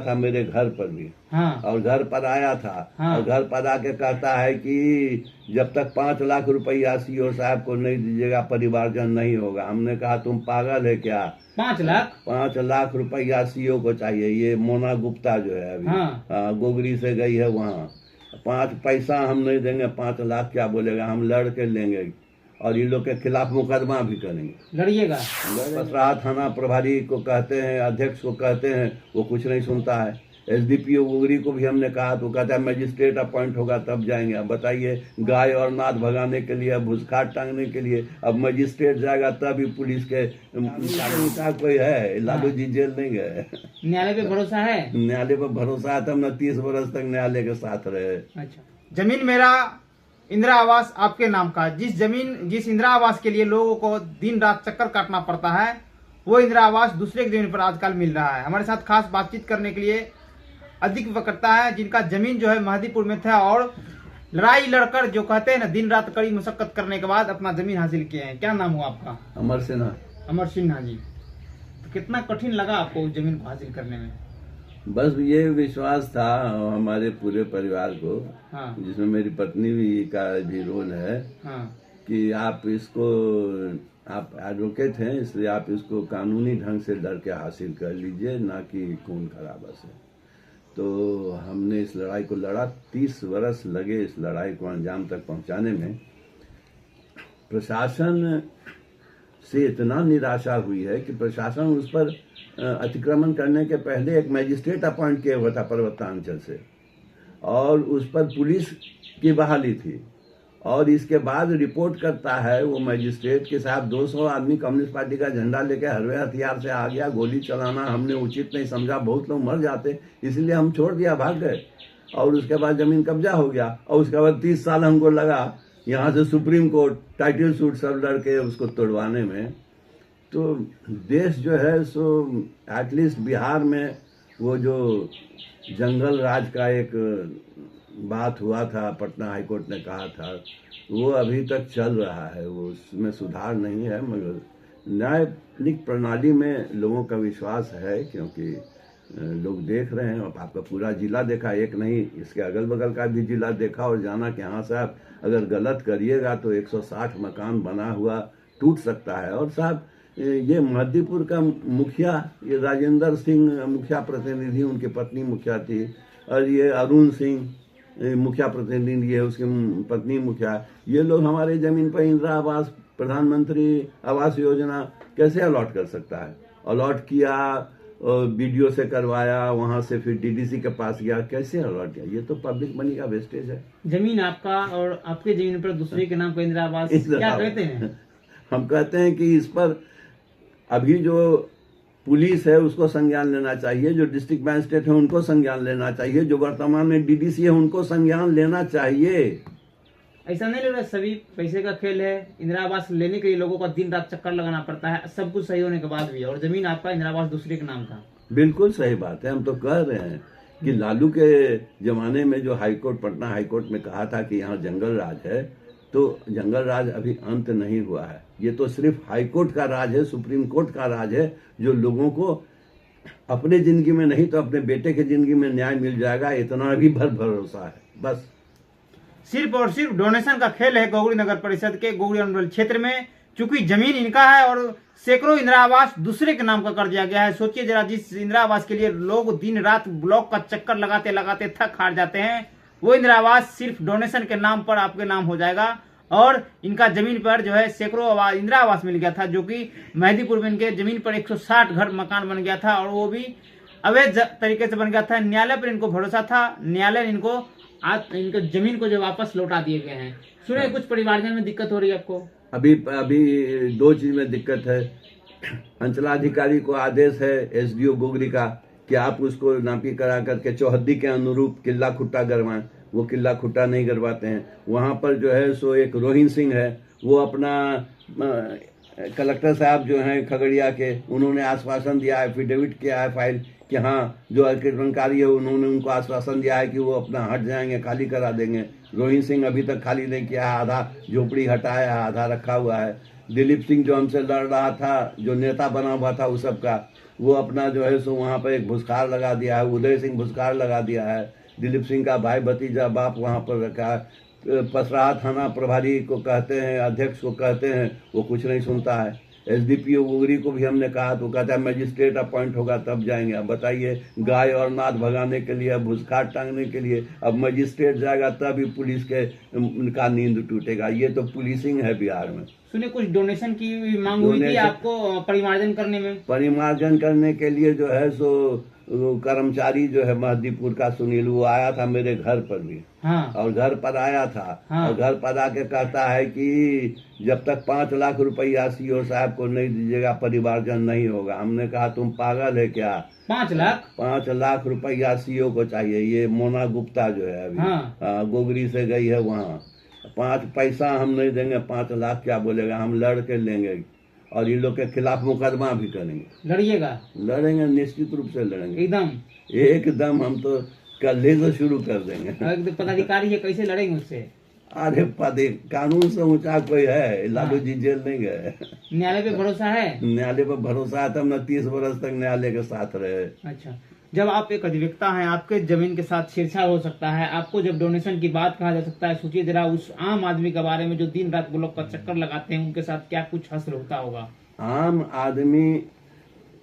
था मेरे घर पर भी। हाँ और घर पर आया था। हाँ और घर पर आके कहता है कि जब तक 5 लाख रुपया सीओ साहब को नहीं दीजिएगा परिवारजन नहीं होगा। हमने कहा तुम पागल है क्या? 5 लाख। 5 लाख रुपया सीओ को चाहिए। ये मोना गुप्ता जो है अभी हाँ गोगरी से गई है वहाँ। 5 पैसा हम नहीं देंगे, 5 लाख क्या बोलेगा? हम लड़ के लेंगे और इन लोग के खिलाफ मुकदमा भी करेंगे। लड़िएगा। पसराहा थाना प्रभारी को कहते हैं, अध्यक्ष को कहते हैं, वो कुछ नहीं सुनता है। एसडीपीओ गोगरी को भी हमने कहा तो कहता है मजिस्ट्रेट अपॉइंट होगा तब जाएंगे। अब बताइए, गाय और नाद भगाने के लिए, भूसखाट टांगने के लिए अब मजिस्ट्रेट जाएगा तब ही पुलिस के उनका कोई है? लालू जी जेल नहीं गए। न्यायालय पे भरोसा है? न्यायालय पर भरोसा है तब न 30 बरस तक न्यायालय के साथ रहे। अच्छा, जमीन मेरा इंदिरा आवास आपके नाम का, जिस इंदिरा आवास के लिए लोगों को दिन रात चक्कर काटना पड़ता है, वो इंदिरा आवास दूसरे की जमीन पर आजकल मिल रहा है। हमारे साथ खास बातचीत करने के लिए अधिक वक्रता है, जिनका जमीन जो है महदीपुर में था और लड़ाई लड़कर, जो कहते हैं ना, दिन रात कड़ी मुशक्कत करने के बाद अपना जमीन हासिल किए हैं। क्या नाम हुआ आपका? अमर सिन्हा। अमर सिन्हा जी। तो कितना कठिन लगा आपको उस जमीन को हासिल करने में? बस ये विश्वास था हमारे पूरे परिवार को, हाँ जिसमें मेरी पत्नी भी का भी रोल है, हाँ कि आप एडवोकेट हैं इसलिए आप इसको कानूनी ढंग से लड़ के हासिल कर लीजिए, ना कि खून खराबा से। तो हमने इस लड़ाई को लड़ा। 30 बरस लगे इस लड़ाई को अंजाम तक पहुंचाने में। प्रशासन से इतना निराशा हुई है कि प्रशासन उस पर अतिक्रमण करने के पहले एक मजिस्ट्रेट अपॉइंट किया हुआ था पर्वतांचल से, और उस पर पुलिस की बहाली थी। और इसके बाद रिपोर्ट करता है वो मजिस्ट्रेट के साथ 200 आदमी कम्युनिस्ट पार्टी का झंडा लेकर हरवे हथियार से आ गया। गोली चलाना हमने उचित नहीं समझा, बहुत लोग मर जाते, इसलिए हम छोड़ दिया, भाग गए। और उसके बाद जमीन कब्जा हो गया। और उसके बाद 30 साल हमको लगा यहाँ से सुप्रीम कोर्ट टाइटल सूट सब लड़के उसको तोड़वाने में। तो देश जो है सो एटलीस्ट बिहार में वो जो जंगल राज का एक बात हुआ था, पटना हाईकोर्ट ने कहा था, वो अभी तक चल रहा है। वो उसमें सुधार नहीं है, मगर न्यायिक प्रणाली में लोगों का विश्वास है, क्योंकि लोग देख रहे हैं। और आपका पूरा जिला देखा, एक नहीं, इसके अगल बगल का भी जिला देखा और जाना कि हाँ साहब अगर गलत करिएगा तो 160 मकान बना हुआ टूट सकता है। और साहब ये महदीपुर का मुखिया, ये राजेंद्र सिंह मुखिया प्रतिनिधि, उनकी पत्नी मुखिया थी, और ये अरुण सिंह मुखिया प्रतिनिधि है, उसकी पत्नी मुखिया। ये लोग हमारे जमीन पर इंदिरा आवास, प्रधानमंत्री आवास योजना कैसे अलॉट कर सकता है? अलॉट किया, बीडीओ से करवाया, वहां से फिर डीडीसी के पास गया, कैसे अलॉट किया? ये तो पब्लिक मनी का वेस्टेज है। जमीन आपका और आपके जमीन पर दूसरे के नाम पर इंदिरा आवास क्या कहते हैं? हम कहते हैं कि इस पर अभी जो पुलिस है उसको संज्ञान लेना चाहिए, जो डिस्ट्रिक्ट मैजिस्ट्रेट है उनको संज्ञान लेना चाहिए, जो वर्तमान में डीडीसी है उनको संज्ञान लेना चाहिए। ऐसा नहीं लग रहा सभी पैसे का खेल है? इंदिरा आवास लेने के लिए लोगों का दिन रात चक्कर लगाना पड़ता है, सब कुछ सही होने के बाद भी, और जमीन आपका इंदिरा आवास दूसरे के नाम का। बिल्कुल सही बात है। हम तो कह रहे हैं कि लालू के जमाने में जो हाईकोर्ट, पटना हाईकोर्ट में कहा था कि यहाँ जंगल राज है, तो जंगल राज अभी अंत नहीं हुआ है। ये तो सिर्फ हाईकोर्ट का राज है, सुप्रीम कोर्ट का राज है, जो लोगों को अपने जिंदगी में नहीं तो अपने बेटे की जिंदगी में न्याय मिल जाएगा, इतना भी भरोसा है। बस सिर्फ और सिर्फ डोनेशन का खेल है गोगरी नगर परिषद के गोगरी अनुमंडल क्षेत्र में। चूंकि जमीन इनका है और सैकड़ों इंदिरा आवास दूसरे के नाम का कर दिया गया है। सोचिए जरा, जिस इंदिरा आवास के लिए लोग दिन रात ब्लॉक का चक्कर लगाते लगाते थक हार जाते हैं, वो इंदिरा आवास सिर्फ डोनेशन के नाम पर आपके नाम हो जाएगा। और इनका जमीन पर जो है सैकड़ों इंदिरा आवास मिल गया था, जो कि महदीपुर में इनके जमीन पर 160 घर मकान बन गया था, और वो भी अवैध तरीके से बन गया था। न्यायालय पर इनको भरोसा था, न्यायालय ने इनको जमीन को जो वापस लौटा दिए गए हैं। सुने कुछ परिवारजन में दिक्कत हो रही है आपको? अभी 2 चीज में दिक्कत है। अंचलाधिकारी को आदेश है एसडीओ गोगरी का कि आप उसको नापी करा करके चौहद्दी के अनुरूप किला खुट्टा गरवाएं। वो किला खुट्टा नहीं गरवाते हैं। वहां पर जो है सो एक रोहिन सिंह है, वो अपना कलेक्टर साहब जो हैं खगड़िया के, उन्होंने आश्वासन दिया, एफिडेविट किया है फाइल कि हाँ जो अतिक्रमणकारी है उन्होंने उनको आश्वासन दिया है कि वो अपना हट जाएंगे, खाली करा देंगे। रोहित सिंह अभी तक खाली नहीं किया है, आधा झोपड़ी हटाया है, आधा रखा हुआ है। दिलीप सिंह जो हमसे लड़ रहा था, जो नेता बना हुआ था उस सब का, वो अपना जो है सो वहाँ पर एक भूसखार लगा दिया है, उदय सिंह भूसखार लगा दिया है, दिलीप सिंह का भाई भतीजा बाप वहाँ पर रखा है। पसराहा थाना प्रभारी को कहते हैं, अध्यक्ष को कहते हैं, वो कुछ नहीं सुनता है। एसडीपीओ गोगरी को भी हमने कहा तो कहता है मजिस्ट्रेट अपॉइंट होगा तब जाएंगे। अब बताइए, गाय और नाद भगाने के लिए, भूसखार टांगने के लिए अब मजिस्ट्रेट जाएगा तभी पुलिस के उनका नींद टूटेगा। ये तो पुलिसिंग है बिहार में। सुनिए, कुछ डोनेशन की मांग हुई थी आपको परिमार्जन करने में? परिमार्जन करने के लिए जो है सो कर्मचारी जो है महदीपुर का सुनील, वो आया था मेरे घर पर भी। हाँ। और घर पर आया था। हाँ। और घर पर आके कहता है कि जब तक 5 लाख रुपया सीओ साहब को नहीं दीजिएगा परिवारजन नहीं होगा। हमने कहा तुम पागल है क्या? 5 लाख रुपया सीओ को चाहिए। ये मोना गुप्ता जो है अभी हाँ। गोगरी से गई है वहाँ। 5 पैसा हम नहीं देंगे, 5 लाख क्या बोलेगा? हम लड़ के लेंगे और इन लोग के खिलाफ मुकदमा भी करेंगे। लड़िएगा? लड़ेंगे, निश्चित रूप से लड़ेंगे। एकदम हम तो कल से शुरू कर देंगे। पदाधिकारी है, कैसे लड़ेंगे उससे? अरे कानून से ऊंचा कोई है? लालू जी जेल नहीं गए। न्यायालय पे भरोसा है? न्यायालय पे भरोसा है, तब न 30 वर्ष तक न्यायालय के साथ रहे। अच्छा, जब आप एक अधिवक्ता हैं, आपके जमीन के साथ छेड़छाड़ हो सकता है, आपको जब डोनेशन की बात कहा जा सकता है, सोचिए जरा उस आम आदमी के बारे में जो दिन रात ब्लॉक का चक्कर लगाते हैं, उनके साथ क्या कुछ हश्र होता होगा? आम आदमी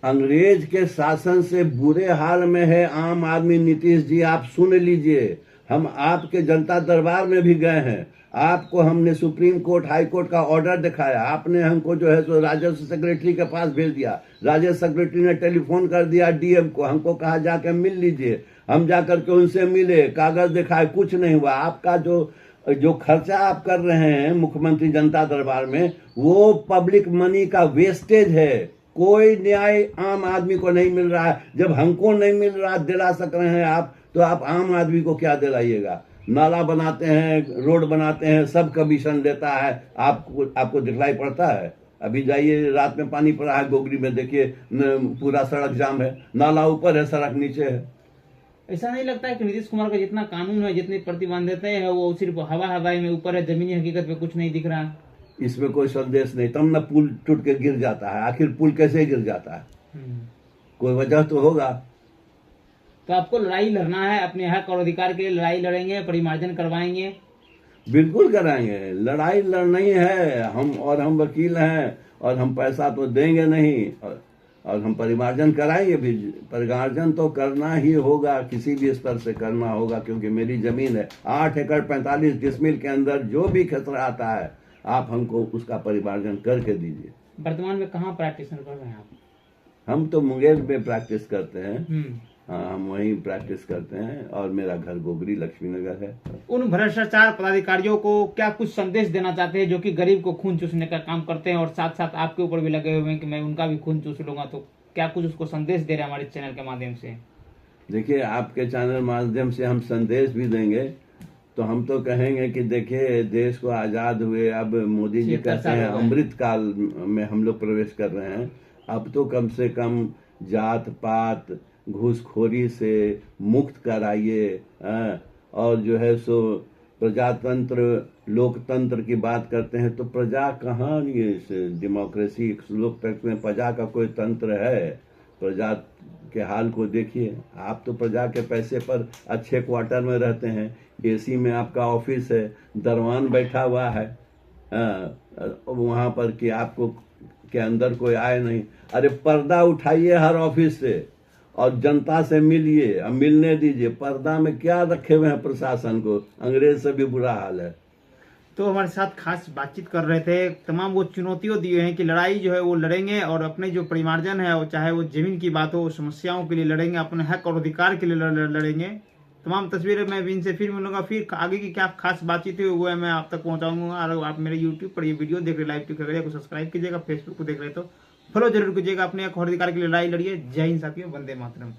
अंग्रेज के शासन से बुरे हाल में है। आम आदमी नीतीश जी, आप सुन लीजिए, हम आपके जनता दरबार में भी गए हैं। आपको हमने सुप्रीम कोर्ट हाई कोर्ट का ऑर्डर दिखाया, आपने हमको जो है सो राजस्व सेक्रेटरी के पास भेज दिया। राजस्व सेक्रेटरी ने टेलीफोन कर दिया डीएम को, हमको कहा जाके मिल लीजिए। हम जाकर के उनसे मिले, कागज दिखाए, कुछ नहीं हुआ। आपका जो खर्चा आप कर रहे हैं मुख्यमंत्री जनता दरबार में, वो पब्लिक मनी का वेस्टेज है। कोई न्याय आम आदमी को नहीं मिल रहा है। जब हमको नहीं मिल रहा, दिला सक रहे हैं आप, तो आप आम आदमी को क्या दिलाइएगा? नाला बनाते हैं, रोड बनाते हैं, सब कमीशन लेता है। आपको दिखलाई पड़ता है? अभी जाइए, रात में पानी पड़ा है गोगरी में, देखिए पूरा सड़क जाम है। नाला ऊपर है, सड़क नीचे है। ऐसा नहीं लगता है कि नीतीश कुमार का जितना कानून है, जितनी प्रतिबंधित है, वो सिर्फ हवाई में ऊपर है, जमीनी हकीकत में कुछ नहीं दिख रहा? इसमें कोई संदेश नहीं, तब न पुल टूट के गिर जाता है। आखिर पुल कैसे गिर जाता है? कोई वजह तो होगा। तो आपको लड़ाई लड़ना है, अपने हक और अधिकार के लिए लड़ाई लड़ेंगे, परिमार्जन करवाएंगे? बिल्कुल कराएंगे, लड़ाई लड़नी है। हम वकील हैं और हम पैसा तो देंगे नहीं, और हम परिमार्जन कराएंगे भी। परिमार्जन तो करना ही होगा, किसी भी स्तर से करना होगा, क्योंकि मेरी जमीन है। 8 एकड़ 45 डिसमिल के अंदर जो भी खतरा आता है, आप हमको उसका परिमार्जन करके दीजिए। वर्तमान में कहाँ प्रैक्टिस कर रहे हैं आप? हम तो मुंगेर में प्रैक्टिस करते हैं। हाँ, हम वहीं प्रैक्टिस करते हैं, और मेरा घर गोगरी लक्ष्मीनगर है। उन भ्रष्टाचार पदाधिकारियों को क्या कुछ संदेश देना चाहते हैं जो कि गरीब को खून चूसने का काम करते हैं, और साथ साथ आपके ऊपर भी लगे हुए हैं कि मैं उनका भी खून चूस लूंगा? तो क्या कुछ उसको संदेश दे रहे हैं हमारे चैनल के माध्यम से? देखिए, आपके चैनल माध्यम से हम संदेश भी देंगे। तो हम तो कहेंगे कि देखिए, देश को आजाद हुए, अब मोदी जी कहते हैं अमृत काल में हम लोग प्रवेश कर रहे हैं। अब तो कम से कम जात पात घूसखोरी से मुक्त कराइए, और जो है सो प्रजातंत्र लोकतंत्र की बात करते हैं, तो प्रजा कहाँ? ये डेमोक्रेसी लोकतंत्र में प्रजा का कोई तंत्र है? प्रजा के हाल को देखिए। आप तो प्रजा के पैसे पर अच्छे क्वार्टर में रहते हैं, एसी में आपका ऑफिस है, दरवान बैठा हुआ है वहाँ पर कि आपको के अंदर कोई आए नहीं। अरे पर्दा उठाइए हर ऑफिस से और जनता से मिलिए, अब मिलने दीजिए। पर्दा में क्या रखे हुए हैं प्रशासन को? अंग्रेज से भी बुरा हाल है। तो हमारे साथ खास बातचीत कर रहे थे, तमाम वो चुनौतियों दिए हैं कि लड़ाई जो है वो लड़ेंगे, और अपने जो परिमार्जन है, वो चाहे वो जमीन की बात हो, समस्याओं के लिए लड़ेंगे, अपने हक और अधिकार के लिए लड़ेंगे। तमाम तस्वीरें मैं इनसे फिर मिलूंगा, फिर आगे की क्या खास बातचीत हुई वो है मैं आप तक पहुंचाऊंगा। और आप मेरे यूट्यूब पर ये वीडियो देख रहे, लाइव देख रहे, सब्सक्राइब कीजिएगा, फेसबुक को देख रहे तो फॉलो जरूर कीजिएगा। अपने हक और अधिकार के लिए लड़ाई लड़िए। जय हिंद साथियों, वंदे मातरम।